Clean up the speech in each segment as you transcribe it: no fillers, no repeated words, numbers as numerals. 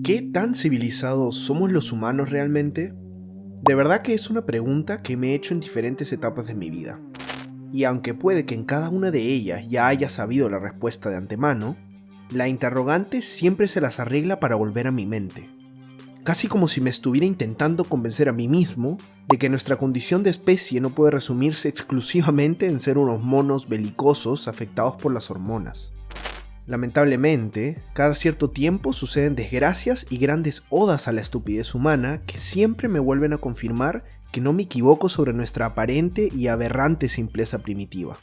¿Qué tan civilizados somos los humanos realmente? De verdad que es una pregunta que me he hecho en diferentes etapas de mi vida. Y aunque puede que en cada una de ellas ya haya sabido la respuesta de antemano, la interrogante siempre se las arregla para volver a mi mente. Casi como si me estuviera intentando convencer a mí mismo de que nuestra condición de especie no puede resumirse exclusivamente en ser unos monos belicosos afectados por las hormonas. Lamentablemente, cada cierto tiempo suceden desgracias y grandes odas a la estupidez humana que siempre me vuelven a confirmar que no me equivoco sobre nuestra aparente y aberrante simpleza primitiva.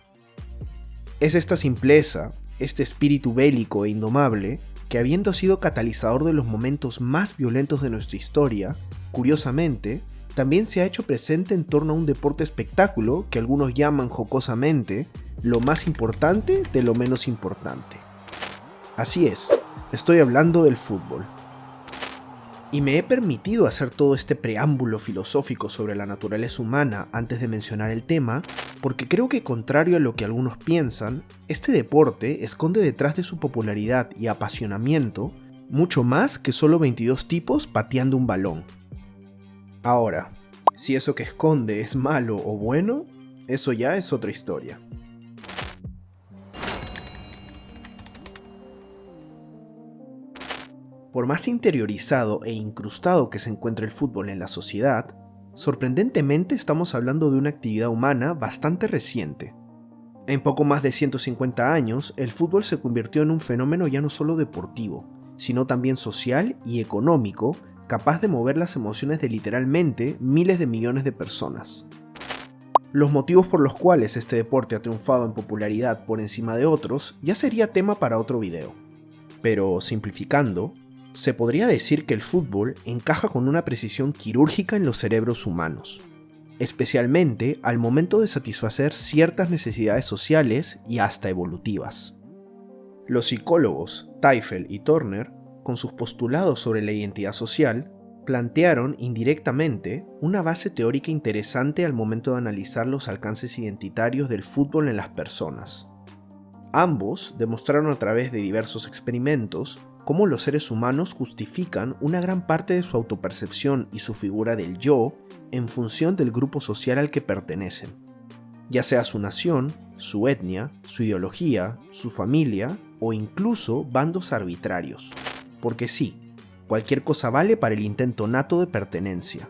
Es esta simpleza, este espíritu bélico e indomable, que habiendo sido catalizador de los momentos más violentos de nuestra historia, curiosamente, también se ha hecho presente en torno a un deporte espectáculo que algunos llaman jocosamente lo más importante de lo menos importante. Así es, estoy hablando del fútbol. Y me he permitido hacer todo este preámbulo filosófico sobre la naturaleza humana antes de mencionar el tema, porque creo que contrario a lo que algunos piensan, este deporte esconde detrás de su popularidad y apasionamiento mucho más que solo 22 tipos pateando un balón. Ahora, si eso que esconde es malo o bueno, eso ya es otra historia. Por más interiorizado e incrustado que se encuentre el fútbol en la sociedad, sorprendentemente estamos hablando de una actividad humana bastante reciente. En poco más de 150 años, el fútbol se convirtió en un fenómeno ya no solo deportivo, sino también social y económico, capaz de mover las emociones de literalmente miles de millones de personas. Los motivos por los cuales este deporte ha triunfado en popularidad por encima de otros ya sería tema para otro video. Pero simplificando, se podría decir que el fútbol encaja con una precisión quirúrgica en los cerebros humanos, especialmente al momento de satisfacer ciertas necesidades sociales y hasta evolutivas. Los psicólogos Teufel y Turner, con sus postulados sobre la identidad social, plantearon indirectamente una base teórica interesante al momento de analizar los alcances identitarios del fútbol en las personas. Ambos demostraron a través de diversos experimentos cómo los seres humanos justifican una gran parte de su autopercepción y su figura del yo en función del grupo social al que pertenecen, ya sea su nación, su etnia, su ideología, su familia o incluso bandos arbitrarios. Porque sí, cualquier cosa vale para el intento nato de pertenencia.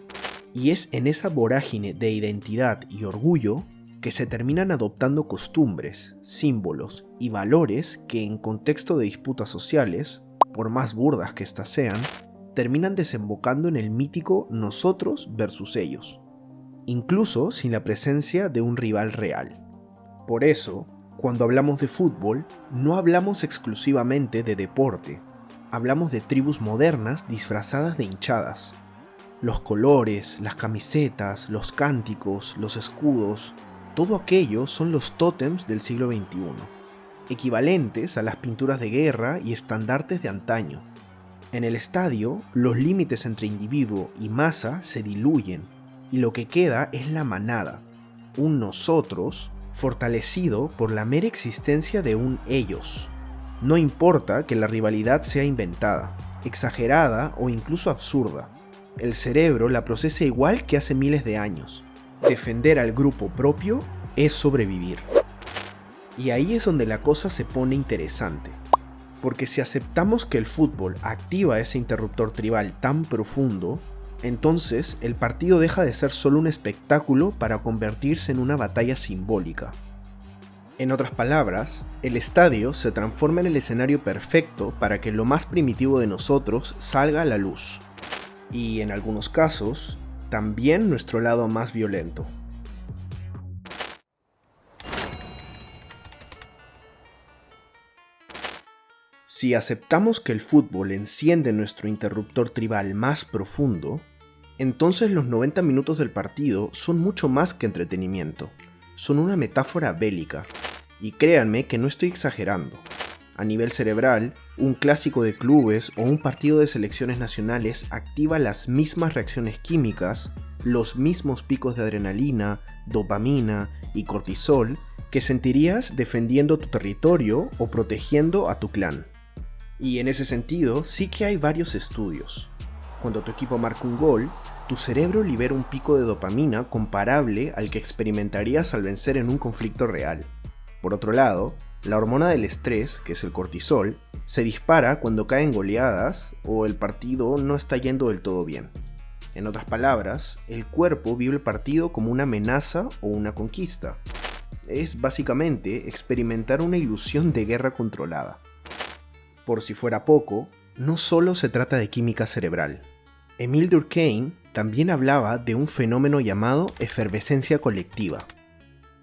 Y es en esa vorágine de identidad y orgullo que se terminan adoptando costumbres, símbolos y valores que en contexto de disputas sociales, por más burdas que éstas sean, terminan desembocando en el mítico nosotros versus ellos, incluso sin la presencia de un rival real. Por eso, cuando hablamos de fútbol, no hablamos exclusivamente de deporte, hablamos de tribus modernas disfrazadas de hinchadas. Los colores, las camisetas, los cánticos, los escudos, todo aquello son los tótems del siglo XXI. Equivalentes a las pinturas de guerra y estandartes de antaño. En el estadio, los límites entre individuo y masa se diluyen, y lo que queda es la manada, un nosotros fortalecido por la mera existencia de un ellos. No importa que la rivalidad sea inventada, exagerada o incluso absurda, el cerebro la procesa igual que hace miles de años. Defender al grupo propio es sobrevivir. Y ahí es donde la cosa se pone interesante, porque si aceptamos que el fútbol activa ese interruptor tribal tan profundo, entonces el partido deja de ser solo un espectáculo para convertirse en una batalla simbólica. En otras palabras, el estadio se transforma en el escenario perfecto para que lo más primitivo de nosotros salga a la luz. Y en algunos casos, también nuestro lado más violento. Si aceptamos que el fútbol enciende nuestro interruptor tribal más profundo, entonces los 90 minutos del partido son mucho más que entretenimiento, son una metáfora bélica, y créanme que no estoy exagerando. A nivel cerebral, un clásico de clubes o un partido de selecciones nacionales activa las mismas reacciones químicas, los mismos picos de adrenalina, dopamina y cortisol que sentirías defendiendo tu territorio o protegiendo a tu clan. Y en ese sentido, sí que hay varios estudios. Cuando tu equipo marca un gol, tu cerebro libera un pico de dopamina comparable al que experimentarías al vencer en un conflicto real. Por otro lado, la hormona del estrés, que es el cortisol, se dispara cuando caen goleadas o el partido no está yendo del todo bien. En otras palabras, el cuerpo vive el partido como una amenaza o una conquista. Es básicamente experimentar una ilusión de guerra controlada. Por si fuera poco, no solo se trata de química cerebral. Émile Durkheim también hablaba de un fenómeno llamado efervescencia colectiva.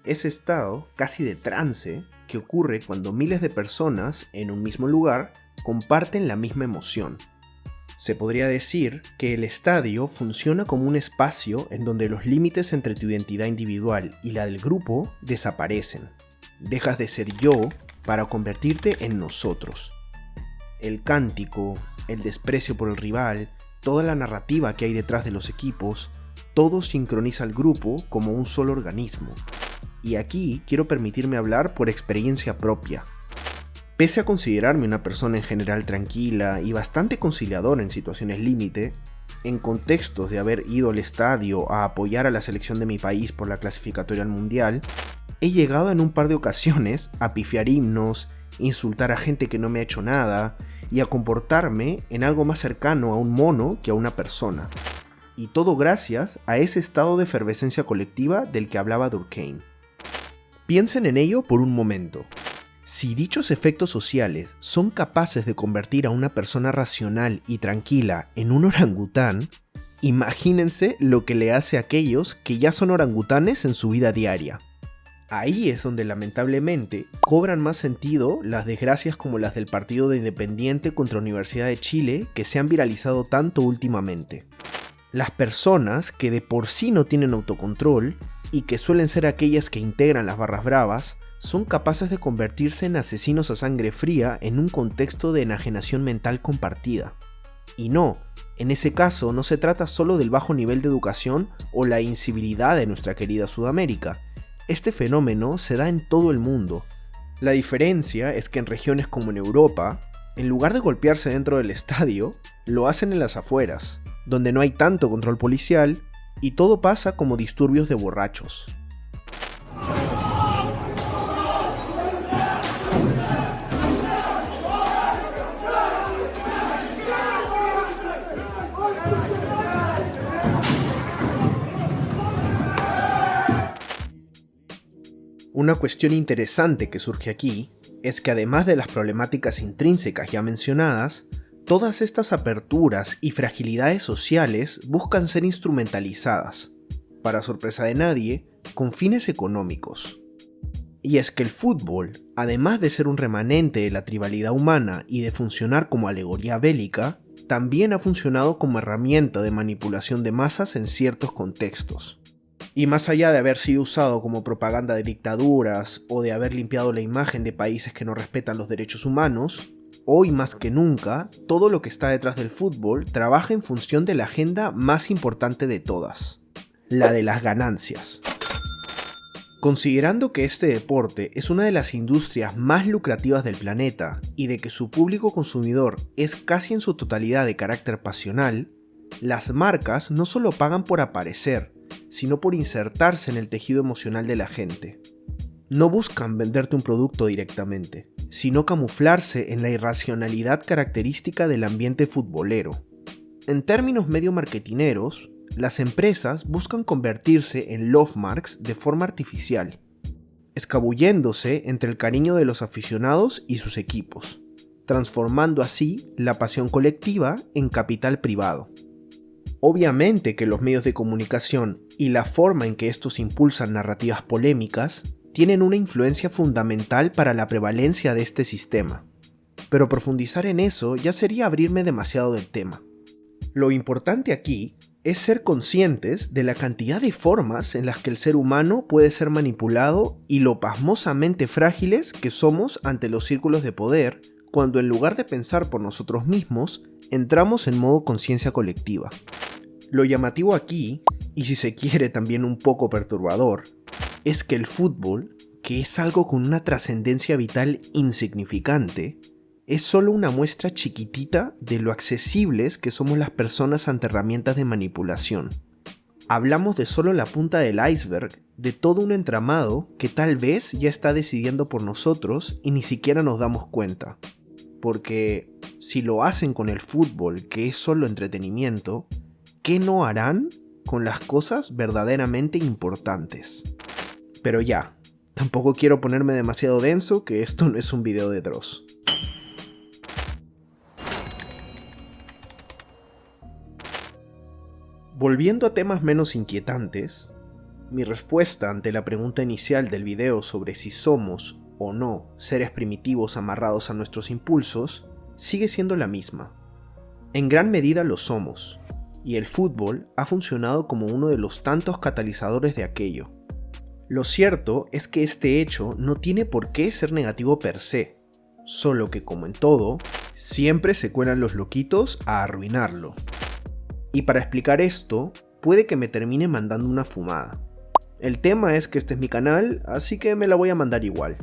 Ese estado, casi de trance, que ocurre cuando miles de personas en un mismo lugar comparten la misma emoción. Se podría decir que el estadio funciona como un espacio en donde los límites entre tu identidad individual y la del grupo desaparecen. Dejas de ser yo para convertirte en nosotros. El cántico, el desprecio por el rival, toda la narrativa que hay detrás de los equipos, todo sincroniza al grupo como un solo organismo. Y aquí quiero permitirme hablar por experiencia propia. Pese a considerarme una persona en general tranquila y bastante conciliadora en situaciones límite, en contextos de haber ido al estadio a apoyar a la selección de mi país por la clasificatoria al mundial, he llegado en un par de ocasiones a pifiar himnos, insultar a gente que no me ha hecho nada y a comportarme en algo más cercano a un mono que a una persona. Y todo gracias a ese estado de efervescencia colectiva del que hablaba Durkheim. Piensen en ello por un momento. Si dichos efectos sociales son capaces de convertir a una persona racional y tranquila en un orangután, imagínense lo que le hace a aquellos que ya son orangutanes en su vida diaria. Ahí es donde lamentablemente cobran más sentido las desgracias como las del partido de Independiente contra Universidad de Chile que se han viralizado tanto últimamente. Las personas que de por sí no tienen autocontrol y que suelen ser aquellas que integran las barras bravas son capaces de convertirse en asesinos a sangre fría en un contexto de enajenación mental compartida. Y no, en ese caso no se trata solo del bajo nivel de educación o la incivilidad de nuestra querida Sudamérica. Este fenómeno se da en todo el mundo. La diferencia es que en regiones como en Europa, en lugar de golpearse dentro del estadio, lo hacen en las afueras, donde no hay tanto control policial y todo pasa como disturbios de borrachos. Una cuestión interesante que surge aquí es que además de las problemáticas intrínsecas ya mencionadas, todas estas aperturas y fragilidades sociales buscan ser instrumentalizadas, para sorpresa de nadie, con fines económicos. Y es que el fútbol, además de ser un remanente de la tribalidad humana y de funcionar como alegoría bélica, también ha funcionado como herramienta de manipulación de masas en ciertos contextos. Y más allá de haber sido usado como propaganda de dictaduras o de haber limpiado la imagen de países que no respetan los derechos humanos, hoy más que nunca, todo lo que está detrás del fútbol trabaja en función de la agenda más importante de todas, la de las ganancias. Considerando que este deporte es una de las industrias más lucrativas del planeta y de que su público consumidor es casi en su totalidad de carácter pasional, las marcas no solo pagan por aparecer, sino por insertarse en el tejido emocional de la gente. No buscan venderte un producto directamente, sino camuflarse en la irracionalidad característica del ambiente futbolero. En términos medio marketineros, las empresas buscan convertirse en love marks de forma artificial, escabulléndose entre el cariño de los aficionados y sus equipos, transformando así la pasión colectiva en capital privado. Obviamente que los medios de comunicación y la forma en que estos impulsan narrativas polémicas tienen una influencia fundamental para la prevalencia de este sistema. Pero profundizar en eso ya sería abrirme demasiado del tema. Lo importante aquí es ser conscientes de la cantidad de formas en las que el ser humano puede ser manipulado y lo pasmosamente frágiles que somos ante los círculos de poder cuando en lugar de pensar por nosotros mismos, entramos en modo conciencia colectiva. Lo llamativo aquí, y si se quiere también un poco perturbador, es que el fútbol, que es algo con una trascendencia vital insignificante, es solo una muestra chiquitita de lo accesibles que somos las personas ante herramientas de manipulación. Hablamos de solo la punta del iceberg de todo un entramado que tal vez ya está decidiendo por nosotros y ni siquiera nos damos cuenta. Porque si lo hacen con el fútbol, que es solo entretenimiento, ¿qué no harán con las cosas verdaderamente importantes? Pero ya, tampoco quiero ponerme demasiado denso, que esto no es un video de Dross. Volviendo a temas menos inquietantes, mi respuesta ante la pregunta inicial del video sobre si somos o no seres primitivos amarrados a nuestros impulsos sigue siendo la misma. En gran medida lo somos, y el fútbol ha funcionado como uno de los tantos catalizadores de aquello. Lo cierto es que este hecho no tiene por qué ser negativo per se, solo que como en todo, siempre se cuelan los loquitos a arruinarlo. Y para explicar esto, puede que me termine mandando una fumada. El tema es que este es mi canal, así que me la voy a mandar igual.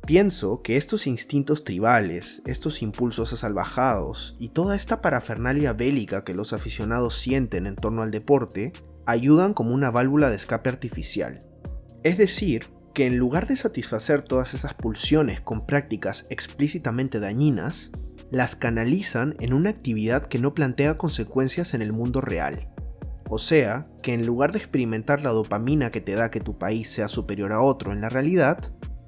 Pienso que estos instintos tribales, estos impulsos asalvajados y toda esta parafernalia bélica que los aficionados sienten en torno al deporte, ayudan como una válvula de escape artificial. Es decir, que en lugar de satisfacer todas esas pulsiones con prácticas explícitamente dañinas, las canalizan en una actividad que no plantea consecuencias en el mundo real. O sea, que en lugar de experimentar la dopamina que te da que tu país sea superior a otro en la realidad,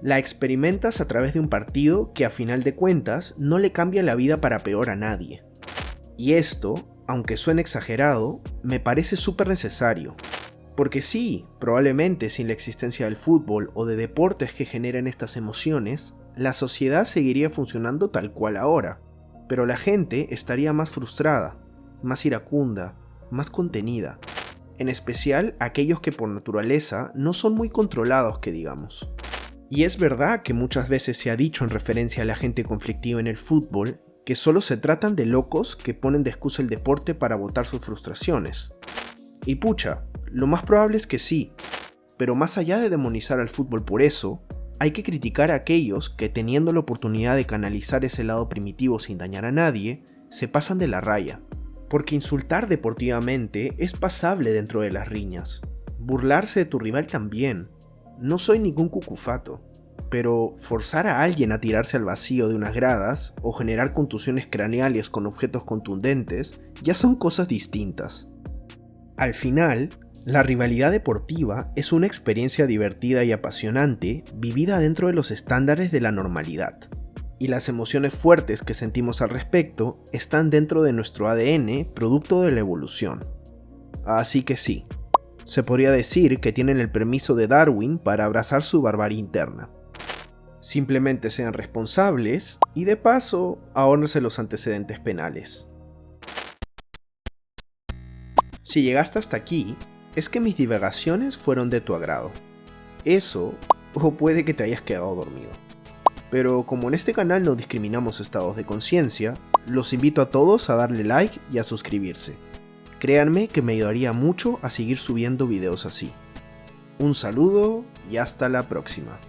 la experimentas a través de un partido que a final de cuentas no le cambia la vida para peor a nadie. Y esto, aunque suene exagerado, me parece súper necesario. Porque sí, probablemente sin la existencia del fútbol o de deportes que generen estas emociones, la sociedad seguiría funcionando tal cual ahora. Pero la gente estaría más frustrada, más iracunda, más contenida. En especial aquellos que por naturaleza no son muy controlados, que digamos. Y es verdad que muchas veces se ha dicho en referencia a la gente conflictiva en el fútbol que solo se tratan de locos que ponen de excusa el deporte para botar sus frustraciones. Y pucha, lo más probable es que sí, pero más allá de demonizar al fútbol por eso, hay que criticar a aquellos que, teniendo la oportunidad de canalizar ese lado primitivo sin dañar a nadie, se pasan de la raya. Porque insultar deportivamente es pasable dentro de las riñas. Burlarse de tu rival también. No soy ningún cucufato, pero forzar a alguien a tirarse al vacío de unas gradas o generar contusiones craneales con objetos contundentes ya son cosas distintas. Al final, la rivalidad deportiva es una experiencia divertida y apasionante vivida dentro de los estándares de la normalidad. Y las emociones fuertes que sentimos al respecto están dentro de nuestro ADN, producto de la evolución. Así que sí, se podría decir que tienen el permiso de Darwin para abrazar su barbarie interna. Simplemente sean responsables y de paso ahórrense los antecedentes penales. Si llegaste hasta aquí, es que mis divagaciones fueron de tu agrado. Eso, o puede que te hayas quedado dormido. Pero como en este canal no discriminamos estados de conciencia, los invito a todos a darle like y a suscribirse. Créanme que me ayudaría mucho a seguir subiendo videos así. Un saludo y hasta la próxima.